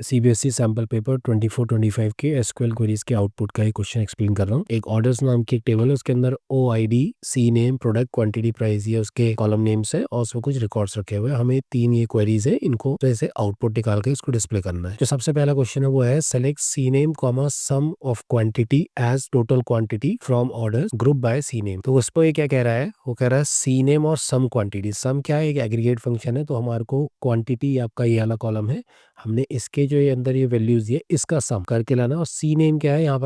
CBSE sample paper 24-25 के SQL queries के output का ही क्वेश्चन एक्सप्लेन कर रहा हूँ। एक ऑर्डर्स नाम की एक टेबल है, उसके अंदर O I D, C name, product, quantity, price, ये उसके कॉलम नेम्स है और उसमें कुछ रिकॉर्ड्स रखे हुए हैं। हमें 3 ये क्वेरीज है, इनको जैसे आउटपुट निकाल के इसको डिस्प्ले करना है। जो सबसे पहला क्वेश्चन है वो है select C name comma sum of quantity as total quantity from orders group by C name. तो उस पर ये क्या कह रहा है, वो कह रहा है सी नेम और सम क्वांटिटी। सम क्या है, एक एग्रीगेट फंक्शन है, तो हमारे को क्वांटिटी आपका ये वाला कॉलम है, हमने इसके जो ये अंदर ये वैल्यूज दिए इसका सम करके लाना। और सी नेम क्या है, यहाँ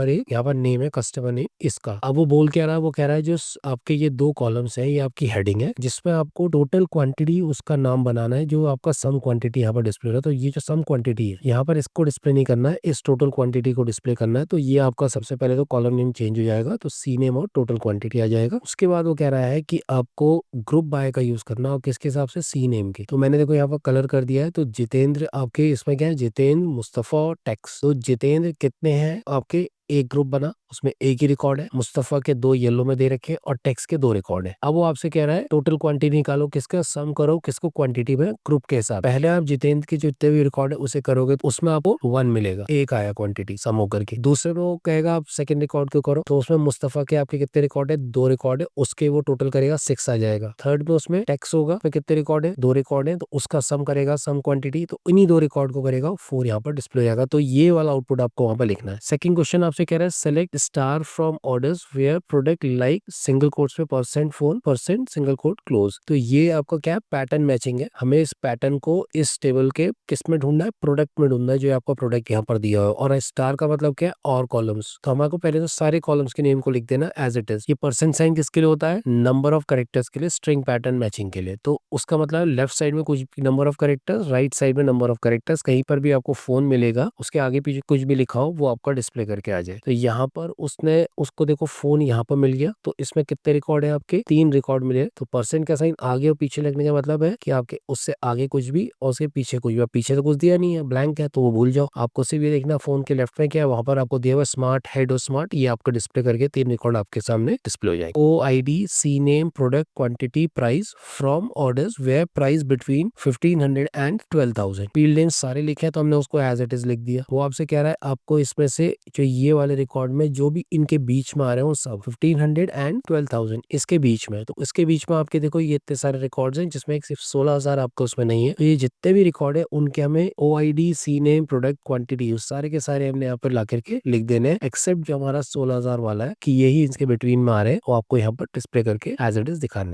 पर नेम है कस्टमर नेम इसका। अब वो बोल क्या रहा है, वो कह रहा है जो आपके ये दो कॉलम्स है, ये आपकी हेडिंग है जिसमें आपको टोटल क्वांटिटी उसका नाम बनाना है, जो आपका सम क्वांटिटी यहाँ पर डिस्प्ले हो रहा है। तो ये जो सम क्वांटिटी है यहाँ पर इसको डिस्प्ले नहीं करना है, इस टोटल क्वांटिटी को डिस्प्ले करना है। तो ये आपका सबसे पहले तो कॉलम नेम चेंज हो जाएगा, तो सी नेम और टोटल क्वांटिटी आ जाएगा। उसके बाद वो कह रहा है कि आपको ग्रुप बाय का यूज करना और किसके हिसाब से, सी नेम के। तो मैंने देखो यहाँ पर कलर कर दिया है, तो जितेंद्र आपके इसमें क्या है, जितेंद्र, मुस्तफा और टेक्स। तो जितेंद्र कितने हैं आपके, एक ग्रुप बना, उसमें एक ही रिकॉर्ड है। मुस्तफा के 2 येलो में दे रखे हैं और टेक्स के 2 रिकॉर्ड है। अब वो आपसे कह रहा है टोटल क्वांटिटी निकालो, किसका सम करो, किसको क्वांटिटी में, ग्रुप के हिसाब। पहले आप जितेंद्र की जो जितने भी रिकॉर्ड है उसे करोगे तो उसमें आपको 1 मिलेगा, एक आया क्वांटिटी सम होकर के। दूसरे में वो कहेगा आप सेकंड रिकॉर्ड को करो, तो उसमें मुस्तफा के आपके कितने रिकॉर्ड है, 2 रिकॉर्ड है, उसके वो टोटल करेगा 6 आ जाएगा। थर्ड में उसमें टेक्स होगा, फिर कितने रिकॉर्ड है, 2 रिकॉर्ड है, तो उसका सम करेगा सम क्वांटिटी, तो इन्हीं 2 रिकॉर्ड को करेगा 4 यहाँ पर डिस्प्ले हो जाएगा। तो ये वाला आउटपुट आपको वहां पर लिखना है। सेकंड क्वेश्चन आपसे कह रहा है select star from orders where product like single quotes में percent phone percent single quote close. तो ये आपका क्या पैटर्न मैचिंग है, हमें इस पैटर्न को इस टेबल के किस में ढूंढना है, प्रोडक्ट में ढूंढना है, जो आपका प्रोडक्ट यहाँ पर दिया हो। और स्टार का मतलब क्या है, और कॉलम्स। तो हमारे को पहले तो सारे कॉलम्स के नेम को लिख देना एज इट इज। ये परसेंट साइन किसके लिए होता है, नंबर ऑफ करेक्टर्स के लिए, स्ट्रिंग पैटर्न मैचिंग के लिए। तो उसका मतलब लेफ्ट साइड में कुछ number of characters, right side में नंबर ऑफ करेक्टर्स, कहीं पर भी आपको फोन मिलेगा उसके आगे पीछे कुछ भी लिखा हो वो आपका डिस्प्ले करके आ जाए। तो यहाँ पर उसने उसको देखो फोन यहाँ पर मिल गया, तो इसमें कितने रिकॉर्ड है आपके, 3 रिकॉर्ड मिले। तो परसेंट का साइन आगे और पीछे लगने का मतलब है कि आपके उससे आगे कुछ भी और उसके पीछे कुछ भी। पीछे तो कुछ दिया नहीं है, ब्लैंक है, तो वो भूल जाओ। आपको सिर्फ ये देखना फोन के लेफ्ट में क्या है, वहां पर आपको दिया हुआ स्मार्ट हेड और स्मार्ट, ये आपको डिस्प्ले करके 3 रिकॉर्ड आपके सामने डिस्प्ले हो जाएगा। O I D, C name, product, quantity, price from orders where price between 1500 and 12,000। Field name सारे लिखे हैं, तो हमने उसको एज इट इज लिख दिया। वो आपसे कह रहा है आपको इसमें से जो ये वाले रिकॉर्ड में जो भी इनके बीच में आ रहे हैं वो सब 1500 एंड 12,000 इसके बीच में। तो इसके बीच में आपके देखो ये इतने सारे रिकॉर्ड्स हैं, जिसमें सिर्फ 16,000 आपको उसमें नहीं है। तो ये जितने भी रिकॉर्ड है उनके हमें O I D, C name, product, quantity सारे के सारे हमने यहाँ पर ला करके लिख देने हैं, एक्सेप्ट जो हमारा 16,000 वाला है कि यही इसके बिटवीन में आ रहे हैं, वो आपको यहाँ पर डिस्प्ले करके एज इट इज दिखाने।